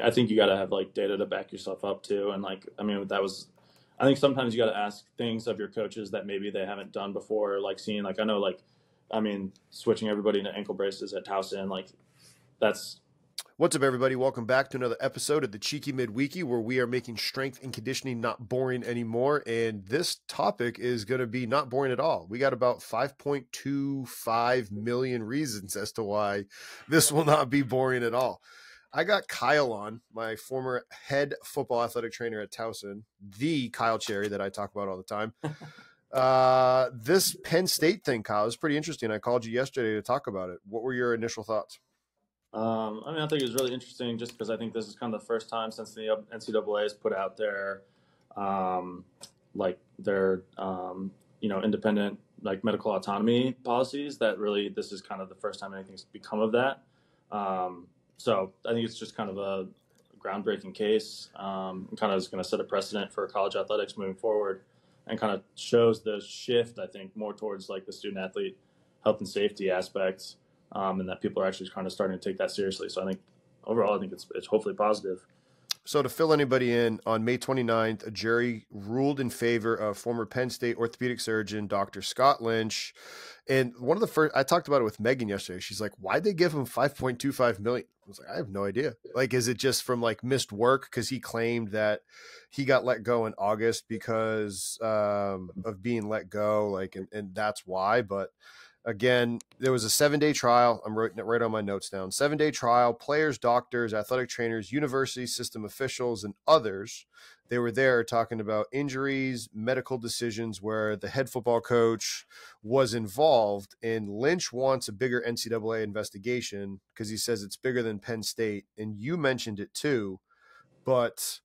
I think you got to have like data to back yourself up too. And like, I mean, I think sometimes you got to ask things of your coaches that maybe they haven't done before, like seeing, like, I know, like, I mean, switching everybody into ankle braces at Towson, like that's. What's up, everybody? Welcome back to another episode of the Cheeky Midweeky, where we are making strength and conditioning not boring anymore. And this topic is going to be not boring at all. We got about 5.25 million reasons as to why this will not be boring at all. I got Kyle on, my former head football athletic trainer at Towson, the Kyle Cherry that I talk about all the time. This Penn State thing, Kyle, is pretty interesting. I called you yesterday to talk about it. What were your initial thoughts? I mean, I think it was really interesting just because I think this is kind of the first time since the NCAA has put out their independent like medical autonomy policies that really this is kind of the first time anything's become of that. So I think it's just kind of a groundbreaking case, and kind of is going to set a precedent for college athletics moving forward, and kind of shows the shift, I think, more towards like the student athlete health and safety aspects. And that people are actually kind of starting to take that seriously. So I think overall, I think it's hopefully positive. So to fill anybody in, on May 29th, a jury ruled in favor of former Penn State orthopedic surgeon, Dr. Scott Lynch. And one of the first, I talked about it with Megan yesterday. She's like, why'd they give him $5.25 million? I was like, I have no idea. Like, is it just from like missed work? Because he claimed that he got let go in August because of being let go. Like, and that's why. But again, there was a 7-day trial. I'm writing it right on my notes down. 7-day trial, players, doctors, athletic trainers, university system officials, and others. They were there talking about injuries, medical decisions where the head football coach was involved. And Lynch wants a bigger NCAA investigation because he says it's bigger than Penn State. And you mentioned it too. But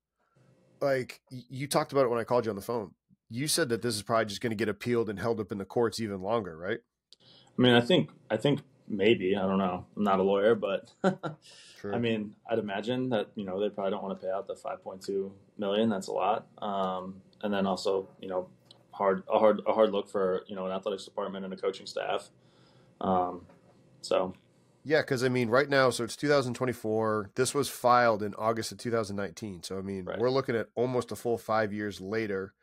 like you talked about it when I called you on the phone. You said that this is probably just going to get appealed and held up in the courts even longer, right? I mean, I think maybe, I don't know. I'm not a lawyer, but Sure. I mean, I'd imagine that, they probably don't want to pay out the 5.2 million. That's a lot. And then also, a hard look for, an athletics department and a coaching staff. So. Yeah, because I mean, right now, so it's 2024. This was filed in August of 2019. So I mean, Right. We're looking at almost a full 5 years later.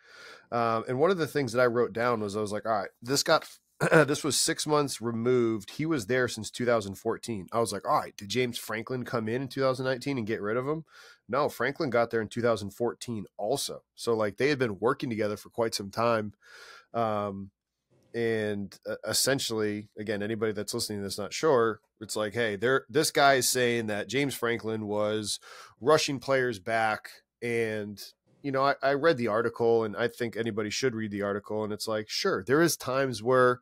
And one of the things that I wrote down was I was like, all right, this was 6 months removed. He was there since 2014. I was like, all right, did James Franklin come in 2019 and get rid of him? No, Franklin got there in 2014 also. So like they had been working together for quite some time. And essentially, again, anybody that's listening to this not sure, it's like, hey, this guy is saying that James Franklin was rushing players back. And, I read the article, and I think anybody should read the article. And it's like, sure, there is times where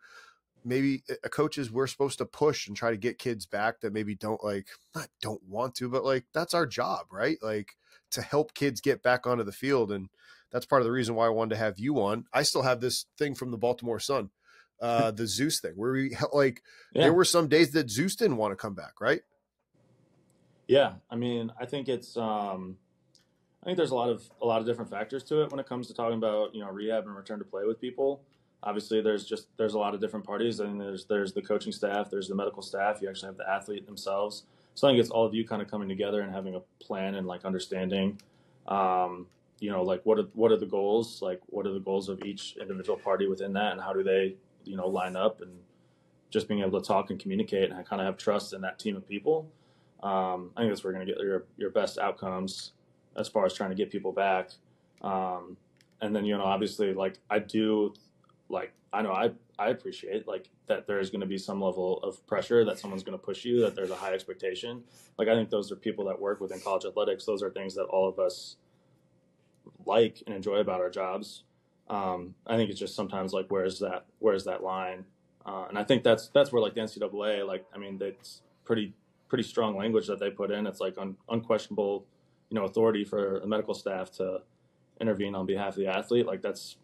maybe coaches, we're supposed to push and try to get kids back that maybe don't want to, but like, that's our job, right? Like to help kids get back onto the field. And that's part of the reason why I wanted to have you on. I still have this thing from the Baltimore Sun. The Zeus thing where there were some days that Zeus didn't want to come back. Right. Yeah. I mean, I think it's, I think there's a lot of different factors to it when it comes to talking about, rehab and return to play with people. Obviously there's a lot of different parties. I mean, there's the coaching staff, there's the medical staff, you actually have the athlete themselves. So I think it's all of you kind of coming together and having a plan and like understanding, like what are the goals? Like what are the goals of each individual party within that, and how do they, line up, and just being able to talk and communicate and kind of have trust in that team of people. I think that's where you're going to get your best outcomes as far as trying to get people back. And then, obviously like I appreciate like that there is going to be some level of pressure that someone's going to push you, that there's a high expectation. Like, I think those are people that work within college athletics. Those are things that all of us like and enjoy about our jobs. I think it's just sometimes like, where's that line? And I think that's where like the NCAA, like, I mean, it's pretty strong language that they put in. It's like unquestionable, authority for the medical staff to intervene on behalf of the athlete. Like, that's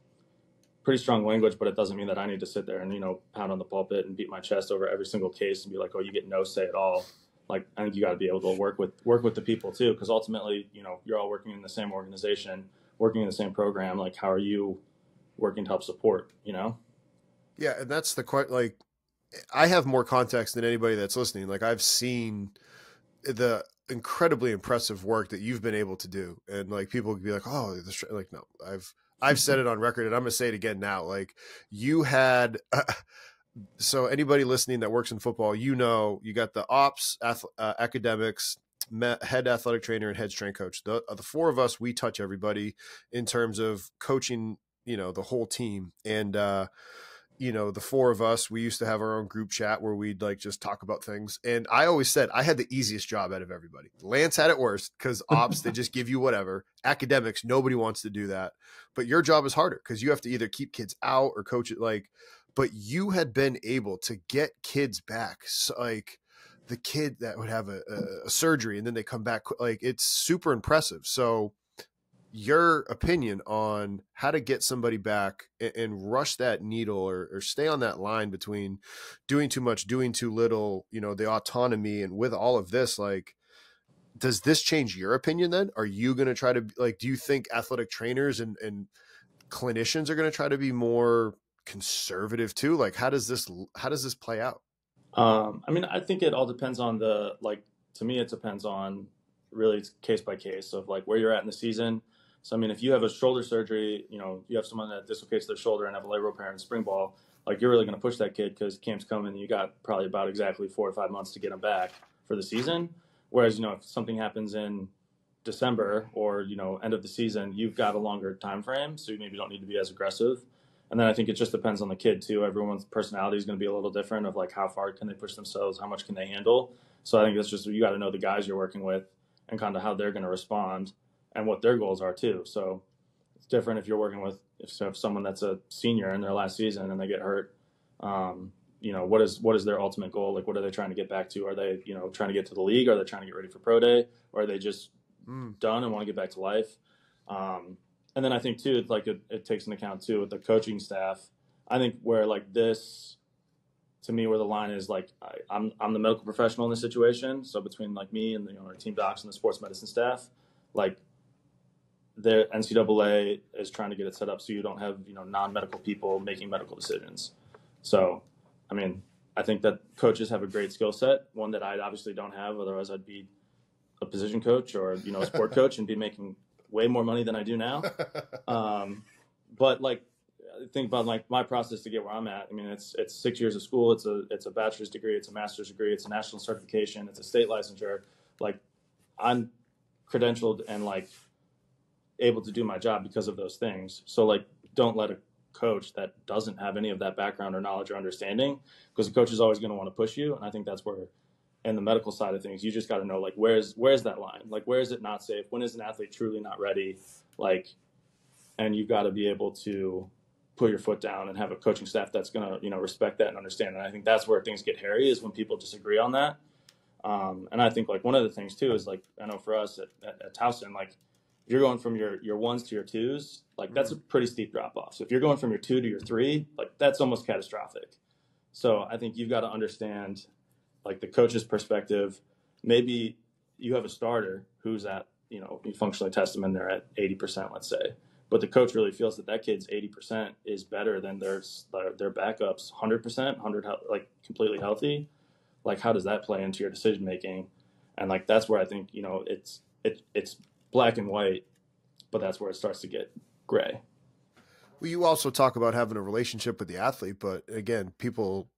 pretty strong language, but it doesn't mean that I need to sit there and, pound on the pulpit and beat my chest over every single case and be like, oh, you get no say at all. Like, I think you got to be able to work with the people too, because ultimately, you're all working in the same organization, working in the same program. Like, how are you working to help support, Yeah. And that's like, I have more context than anybody that's listening. Like, I've seen the incredibly impressive work that you've been able to do. And like, people could be like, oh, like, no, I've said it on record, and I'm going to say it again now. Like, you had, so anybody listening that works in football, you got the ops, academics, head athletic trainer, and head strength coach. The four of us, we touch everybody in terms of coaching, the whole team. And, the four of us, we used to have our own group chat where we'd like just talk about things. And I always said I had the easiest job out of everybody. Lance had it worse because ops, they just give you whatever. Academics, nobody wants to do that. But your job is harder because you have to either keep kids out or coach it. But you had been able to get kids back. So, like, the kid that would have a surgery and then they come back, like, it's super impressive. So your opinion on how to get somebody back and rush that needle or stay on that line between doing too much, doing too little, the autonomy. And with all of this, like, does this change your opinion then? Are you going to try to, like, do you think athletic trainers and clinicians are going to try to be more conservative too? Like, how does this play out? I mean, I think it all depends on to me, it depends on really it's case by case of like where you're at in the season. So, I mean, if you have a shoulder surgery, you have someone that dislocates their shoulder and have a labral repair in spring ball, like, you're really going to push that kid because camp's coming and you got probably about exactly 4 or 5 months to get him back for the season. Whereas, if something happens in December or, end of the season, you've got a longer time frame. So you maybe don't need to be as aggressive. And then I think it just depends on the kid too. Everyone's personality is going to be a little different of like how far can they push themselves, how much can they handle. So I think that's just, you got to know the guys you're working with and kind of how they're going to respond and what their goals are too. So it's different if you're working with if someone that's a senior in their last season and they get hurt. What is their ultimate goal? Like, what are they trying to get back to? Are they trying to get to the league? Are they trying to get ready for pro day? Or are they just done and want to get back to life? And then I think too, it's like it takes into account too with the coaching staff. I think where like this, to me, where the line is like I'm the medical professional in this situation. So between like me and our team docs and the sports medicine staff, like the NCAA is trying to get it set up so you don't have non-medical people making medical decisions. So, I mean, I think that coaches have a great skill set, one that I obviously don't have. Otherwise, I'd be a position coach or a sport coach and be making way more money than I do now. But like, think about like my process to get where I'm at. I mean, it's 6 years of school. It's a bachelor's degree. It's a master's degree. It's a national certification. It's a state licensure. Like, I'm credentialed and like able to do my job because of those things. So like, don't let a coach that doesn't have any of that background or knowledge or understanding, because the coach is always going to want to push you. And I think that's where, in the medical side of things, you just got to know, like, where's that line? Like, where is it not safe? When is an athlete truly not ready? Like, and you've got to be able to put your foot down and have a coaching staff that's going to, respect that and understand. And I think that's where things get hairy, is when people disagree on that. And I think like one of the things too is like, I know for us at Towson, like, if you're going from your ones to your twos, like that's a pretty steep drop off. So if you're going from your 2 to your 3, like that's almost catastrophic. So I think you've got to understand like the coach's perspective. Maybe you have a starter who's at, you functionally test them and they're at 80%, let's say, but the coach really feels that kid's 80% is better than their backups 100%, like completely healthy. Like, how does that play into your decision making? And like, that's where I think, it's black and white, but that's where it starts to get gray. Well, you also talk about having a relationship with the athlete, but again, people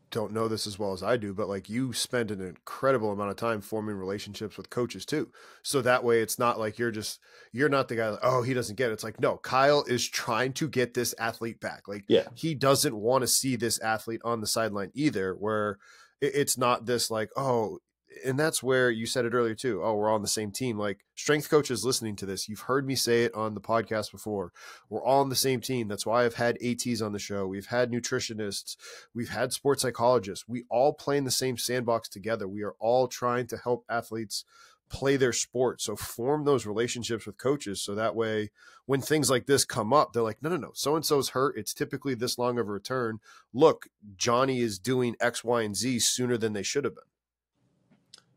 don't know this as well as I do, but like, you spend an incredible amount of time forming relationships with coaches too. So that way it's not like you're not the guy like, oh, he doesn't get it. It's like, no, Kyle is trying to get this athlete back. Like, yeah, he doesn't want to see this athlete on the sideline either, where it's not this like, oh, and that's where you said it earlier too. Oh, we're all on the same team. Like, strength coaches listening to this, you've heard me say it on the podcast before. We're all on the same team. That's why I've had ATs on the show. We've had nutritionists. We've had sports psychologists. We all play in the same sandbox together. We are all trying to help athletes play their sport. So form those relationships with coaches. So that way, when things like this come up, they're like, no, so-and-so's hurt. It's typically this long of a return. Look, Johnny is doing X, Y, and Z sooner than they should have been.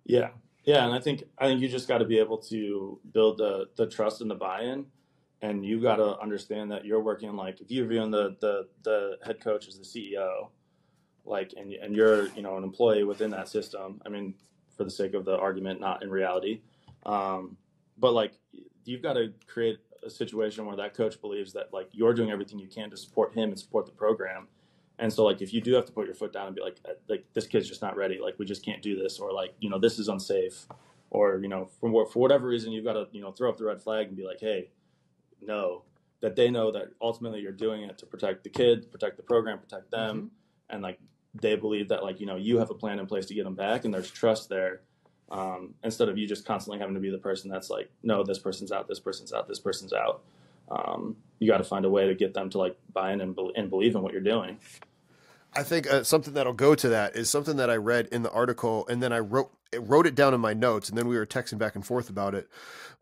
Yeah. And I think you just got to be able to build the trust and the buy-in, and you got to understand that you're working, like, if you're viewing the head coach as the CEO, like, and you're, an employee within that system. I mean, for the sake of the argument, not in reality. But like, you've got to create a situation where that coach believes that like you're doing everything you can to support him and support the program. And so like, if you do have to put your foot down and be like this kid's just not ready, like we just can't do this, or like, you know, this is unsafe, or, you know, for whatever reason, you've got to, you know, throw up the red flag and be like, hey, no, that they know that ultimately you're doing it to protect the kid, protect the program, protect them. Mm-hmm. And like, they believe that like, you know, you have a plan in place to get them back, and there's trust there. Instead of you just constantly having to be the person that's like, no, this person's out, this person's out, this person's out. You got to find a way to get them to like buy in and believe in what you're doing. I think something that'll go to that is something that I read in the article, and then I wrote it down in my notes, and then we were texting back and forth about it.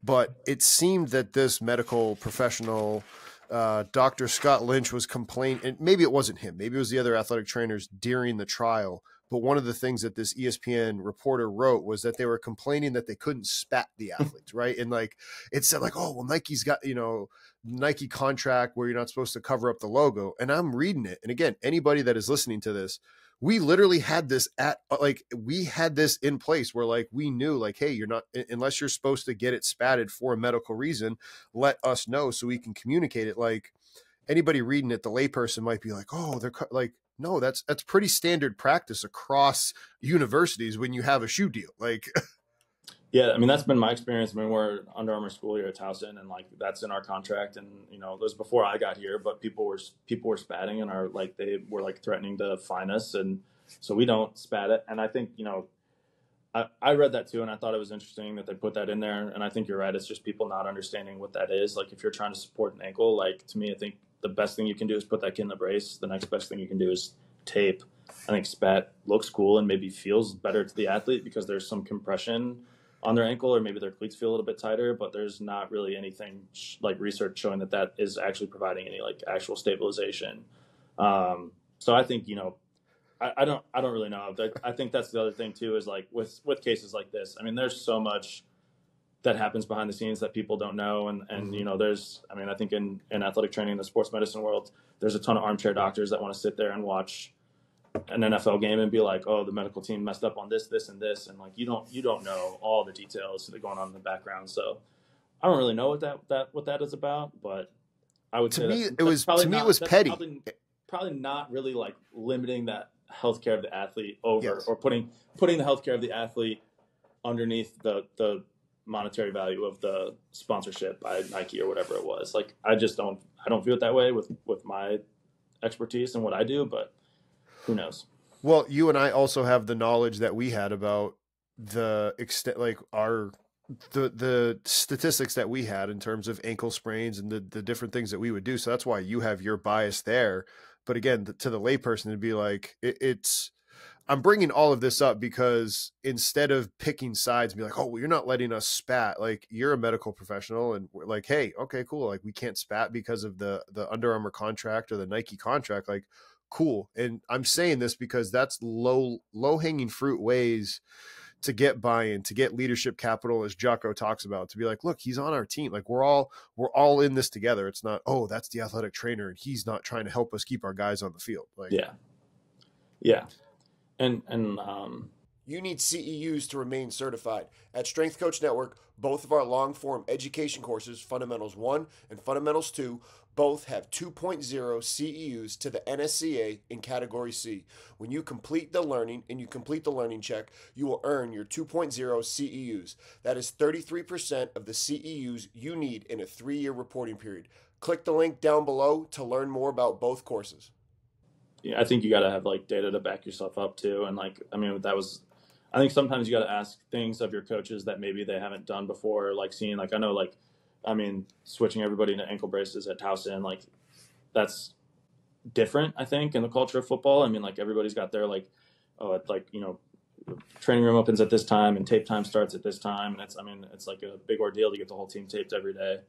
But it seemed that this medical professional, Dr. Scott Lynch, was complaining, and maybe it wasn't him, maybe it was the other athletic trainers during the trial. But one of the things that this ESPN reporter wrote was that they were complaining that they couldn't spat the athletes, right? And like, it said like, oh, well, Nike's got, you know, Nike contract where you're not supposed to cover up the logo. And I'm reading it. And again, anybody that is listening to this, we literally had this in place where like, we knew like, hey, you're not, unless you're supposed to get it spatted for a medical reason, let us know so we can communicate it. Like, anybody reading it, the layperson might be like, oh, they're like, no, that's pretty standard practice across universities when you have a shoe deal. Like, yeah, I mean, that's been my experience. I mean, we're Under Armour school here at Towson, and like that's in our contract. And you know, it was before I got here, but people were spatting, and they were like threatening to fine us, and so we don't spat it. And I think, you know, I read that too, and I thought it was interesting that they put that in there. And I think you're right. It's just people not understanding what that is. Like, if you're trying to support an ankle, like, to me, I think the best thing you can do is put that kid in the brace. The next best thing you can do is tape. I think spat looks cool and maybe feels better to the athlete because there's some compression on their ankle, or maybe their cleats feel a little bit tighter, but there's not really anything like research showing that is actually providing any like actual stabilization. So I think, you know, I don't really know. I think that's the other thing too, is like with cases like this, I mean, there's so much that happens behind the scenes that people don't know. And you know, I think in athletic training, in the sports medicine world, there's a ton of armchair doctors that want to sit there and watch an NFL game and be like, oh, the medical team messed up on this, this, and this. And like, you don't know all the details that are going on in the background. So I don't really know what that is about, but I would say it was petty. Probably not really like limiting that healthcare of the athlete over, or putting the healthcare of the athlete underneath the monetary value of the sponsorship by Nike or whatever it was. Like, I don't feel it that way with my expertise and what I do, but who knows? Well, you and I also have the knowledge that we had about the extent, like the statistics that we had in terms of ankle sprains and the different things that we would do. So that's why you have your bias there. But again, to the layperson, it'd be like, I'm bringing all of this up because instead of picking sides and be like, oh, well, you're not letting us spat, like, you're a medical professional and we're like, hey, okay, cool. Like, we can't spat because of the Under Armour contract or the Nike contract. Like, cool. And I'm saying this because that's low hanging fruit ways to get buy-in, to get leadership capital, as Jocko talks about, to be like, look, he's on our team. Like, we're all in this together. It's not, oh, that's the athletic trainer and he's not trying to help us keep our guys on the field. Like, yeah. And you need CEUs to remain certified. At Strength Coach Network, both of our long-form education courses, Fundamentals 1 and Fundamentals 2, both have 2.0 CEUs to the NSCA in Category C. When you complete the learning and you complete the learning check, you will earn your 2.0 CEUs. That is 33% of the CEUs you need in a 3-year reporting period. Click the link down below to learn more about both courses. Yeah, I think you got to have like data to back yourself up too. And like, I mean, I think sometimes you got to ask things of your coaches that maybe they haven't done before, like seeing, like, I know, like, I mean, switching everybody into ankle braces at Towson, like, that's different, I think, in the culture of football. I mean, like, everybody's got their, like, oh, it's like, you know, training room opens at this time and tape time starts at this time. And it's like a big ordeal to get the whole team taped every day.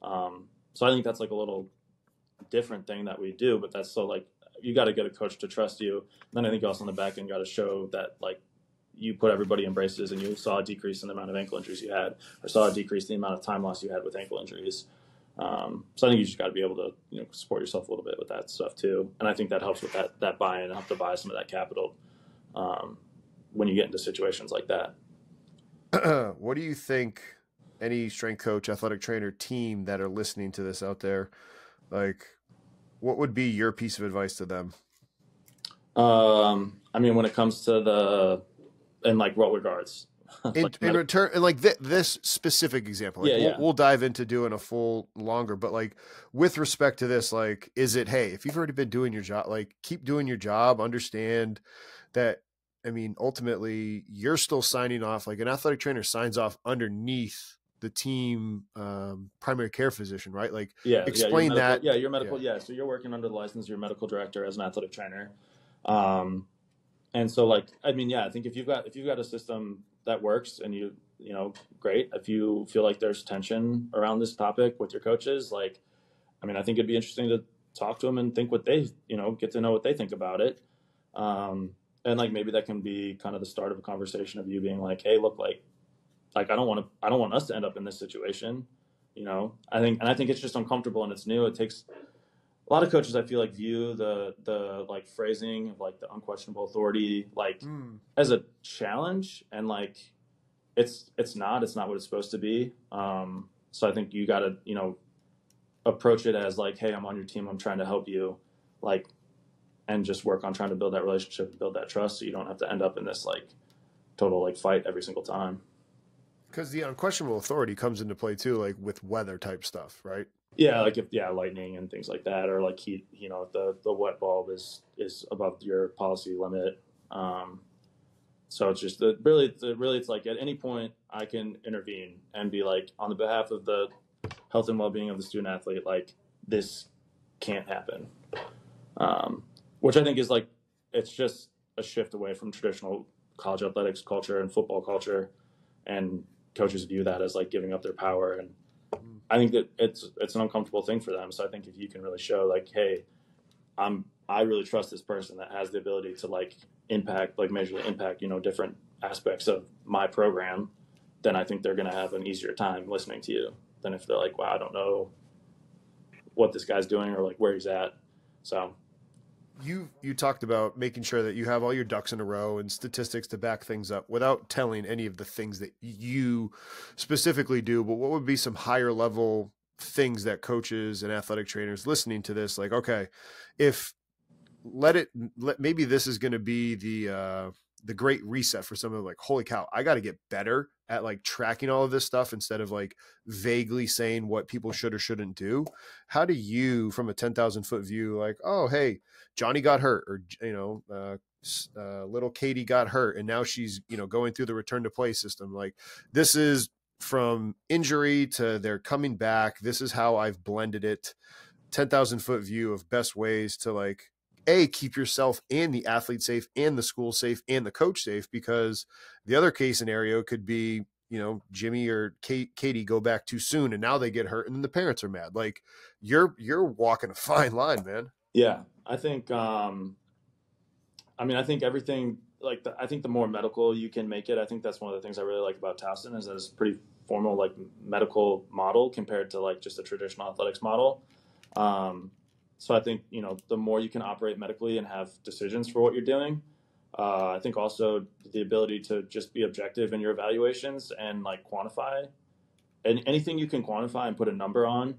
So I think that's like a little different thing that we do, but that's so, like, you got to get a coach to trust you. And then I think also on the back end got to show that, like, you put everybody in braces and you saw a decrease in the amount of ankle injuries you had, or saw a decrease in the amount of time loss you had with ankle injuries. So I think you just got to be able to, you know, support yourself a little bit with that stuff too. And I think that helps with that buy-in and help to buy some of that capital when you get into situations like that. What do you think any strength coach, athletic trainer, team that are listening to this out there, like, what would be your piece of advice to them? I mean, when it comes to in like what regards? In Like in medical? return, and like this specific example, like Yeah, we'll yeah. we'll dive into doing a full longer, but like with respect to this, like, is it, hey, if you've already been doing your job, like keep doing your job, understand that, I mean, ultimately you're still signing off, like an athletic trainer signs off underneath the team primary care physician, right? Like Yeah, yeah, your explain medical, that. yeah, your medical, Yeah. yeah. So you're working under the license, you're a medical director as an athletic trainer. Um, and so like, I mean, yeah, I think if you've got a system that works and you know, great. If you feel like there's tension around this topic with your coaches, like, I mean, I think it'd be interesting to talk to them and think what they, you know, get to know what they think about it. And like maybe that can be kind of the start of a conversation of you being like, hey, look, like I don't want us to end up in this situation. You know, I think it's just uncomfortable and it's new. It takes a lot of coaches I feel like view the like phrasing of like the unquestionable authority like Mm. as a challenge, and like it's not what it's supposed to be. So I think you got to, you know, approach it as like, hey, I'm on your team, I'm trying to help you, like, and just work on trying to build that relationship and build that trust so you don't have to end up in this like total like fight every single time. Because the unquestionable authority comes into play too, like with weather type stuff, right? Yeah, like if yeah, lightning and things like that, or like heat. You know, if the wet bulb is above your policy limit. So it's just really it's like at any point I can intervene and be like on the behalf of the health and well being of the student athlete, like this can't happen. Um, which I think is like it's just a shift away from traditional college athletics culture and football culture, and coaches view that as like giving up their power, and Mm. I think that it's an uncomfortable thing for them. So I think if you can really show like, hey, I really trust this person that has the ability to like impact, like measurably impact, you know, different aspects of my program, then I think they're going to have an easier time listening to you than if they're like, wow, I don't know what this guy's doing or like where he's at. So You talked about making sure that you have all your ducks in a row and statistics to back things up without telling any of the things that you specifically do, but what would be some higher level things that coaches and athletic trainers listening to this, like, okay, if let it maybe this is going to be the great reset for some of, like, holy cow, I got to get better at like tracking all of this stuff instead of like vaguely saying what people should or shouldn't do. How do you, from a 10,000 foot view, like, oh, hey, Johnny got hurt, or little Katie got hurt and now she's, going through the return to play system, like, this is from injury to they're coming back, this is how I've blended it. 10,000 foot view of best ways to, like, keep yourself and the athlete safe and the school safe and the coach safe, because the other case scenario could be, Jimmy or Katie go back too soon and now they get hurt and then the parents are mad. Like, you're walking a fine line, man. yeah, I think I mean I think everything like I think the more medical you can make it, I think that's one of the things I really like about Towson is that it's a pretty formal like medical model compared to like just a traditional athletics model. Um, so I think, you know, the more you can operate medically and have decisions for what you're doing, I think also the ability to just be objective in your evaluations and like quantify and anything you can quantify and put a number on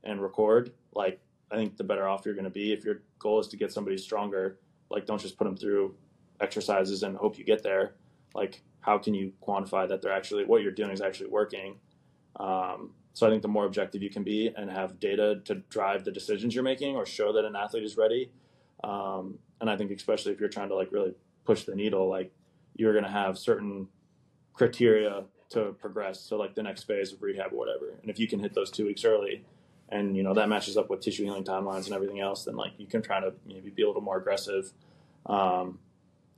and record. Like I think the better off you're going to be. If your goal is to get somebody stronger, like don't just put them through exercises and hope you get there. Like how can you quantify that they're actually what you're doing is actually working? So I think the more objective you can be and have data to drive the decisions you're making or show that an athlete is ready. And I think especially if you're trying to like really push the needle, like you're going to have certain criteria to progress to like the next phase of rehab or whatever. And if you can hit those 2 weeks early and, you know, that matches up with tissue healing timelines and everything else, then like you can try to maybe be a little more aggressive. Um,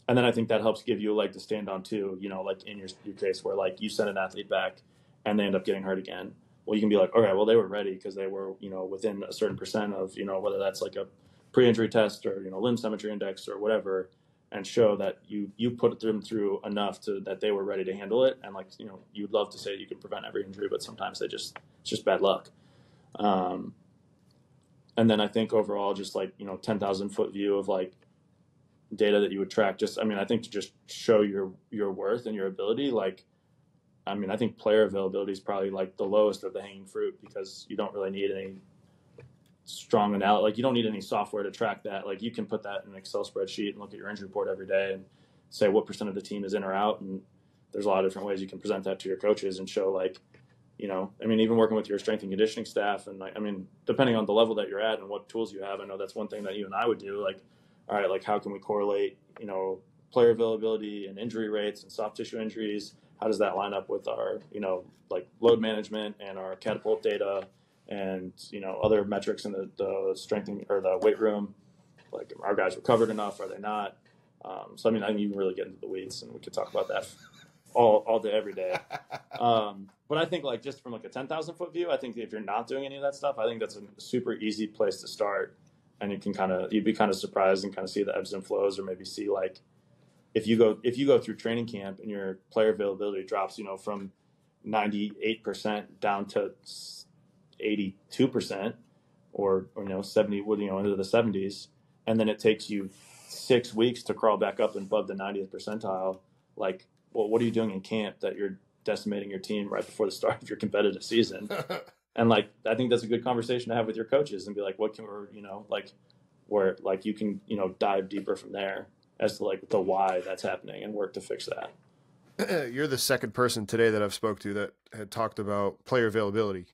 and then I think that helps give you like to stand on too, you know, like in your case where like you send an athlete back and they end up getting hurt again. Well, you can be like, okay, well, they were ready because they were, you know, within a certain percent of, you know, whether that's like a pre-injury test or, you know, limb symmetry index or whatever, and show that you put them through enough to that they were ready to handle it. And like, you know, you'd love to say you can prevent every injury, but sometimes it's just bad luck. Um, and then I think overall, just like, you know, 10,000 foot view of like data that you would track, just, I mean, I think to just show your worth and your ability, like I mean, I think player availability is probably like the lowest of the hanging fruit, because you don't really need any strong analysis. Like, you don't need any software to track that. Like, you can put that in an Excel spreadsheet and look at your injury report every day and say what percent of the team is in or out. And there's a lot of different ways you can present that to your coaches and show, like, you know, I mean, even working with your strength and conditioning staff, and like, I mean, depending on the level that you're at and what tools you have, I know that's one thing that you and I would do. Like, all right, like, how can we correlate, you know, player availability and injury rates and soft tissue injuries? How does that line up with our, you know, like load management and our catapult data and, you know, other metrics in the strengthening or the weight room? Like, are guys recovered enough? Are they not? So, I mean, I think you can really get into the weeds, and we could talk about that all day, every day. But I think, like, just from like a 10,000 foot view, I think if you're not doing any of that stuff, I think that's a super easy place to start. And you'd be kind of surprised and kind of see the ebbs and flows, or maybe see, like, if you go through training camp and your player availability drops, you know, from 98% down to 82%, or you know, 70, you know, into the 70s, and then it takes you 6 weeks to crawl back up above the 90th percentile. Like, well, what are you doing in camp that you're decimating your team right before the start of your competitive season? And like, I think that's a good conversation to have with your coaches and be like, what can we, you know, like, where like you can, you know, dive deeper from there as to like the why that's happening and work to fix that. You're the second person today that I've spoke to that had talked about player availability.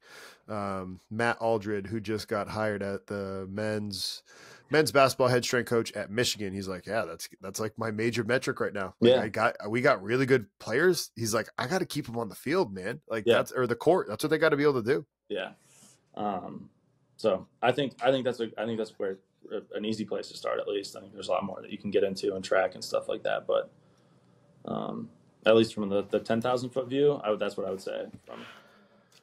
Matt Aldred, who just got hired at the men's basketball head strength coach at Michigan. He's like, yeah, that's like my major metric right now. Like, Yeah. we got really good players. He's like, I got to keep them on the field, man. Like, Yeah. or the court. That's what they got to be able to do. Yeah. So I think that's where an easy place to start. At least I think there's a lot more that you can get into and track and stuff like that. But at least from the 10,000 foot view, that's what I would say from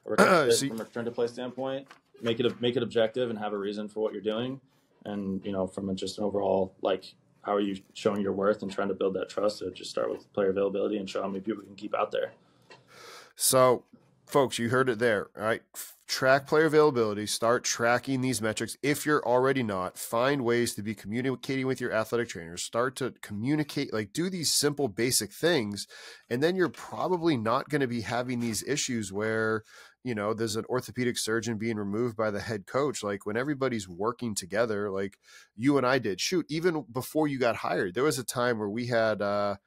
a return to play standpoint. Make it objective and have a reason for what you're doing. And, you know, from just an overall, like, how are you showing your worth and trying to build that trust? So just start with player availability and show how many people you can keep out there. So, folks, you heard it there. All right. Track player availability. Start tracking these metrics. If you're already not, find ways to be communicating with your athletic trainers. Start to communicate, like, do these simple, basic things. And then you're probably not going to be having these issues where, you know, there's an orthopedic surgeon being removed by the head coach. Like, when everybody's working together, like you and I did, even before you got hired, there was a time where we had an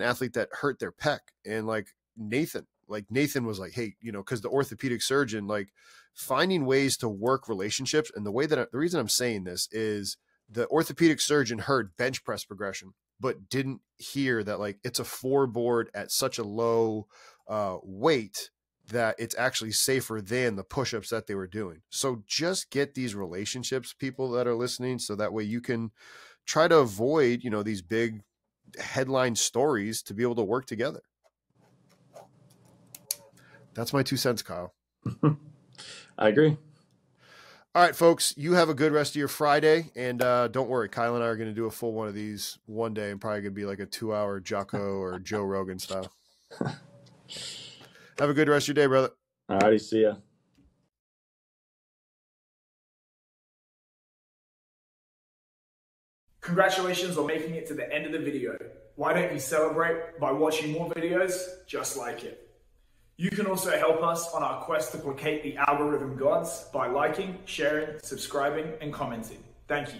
athlete that hurt their pec, and like Nathan was like, hey, you know, cause the orthopedic surgeon, like, finding ways to work relationships. And the reason I'm saying this is the orthopedic surgeon heard bench press progression, but didn't hear that, like, it's a 4 board at such a low weight that it's actually safer than the push-ups that they were doing. So just get these relationships, people that are listening, so that way you can try to avoid, you know, these big headline stories to be able to work together. That's my 2 cents, Kyle. I agree. All right, folks, you have a good rest of your Friday. And don't worry, Kyle and I are going to do a full one of these one day, and probably going to be like a 2-hour Jocko or Joe Rogan style. Have a good rest of your day, brother. All righty. See ya. Congratulations on making it to the end of the video. Why don't you celebrate by watching more videos just like it? You can also help us on our quest to placate the algorithm gods by liking, sharing, subscribing, and commenting. Thank you.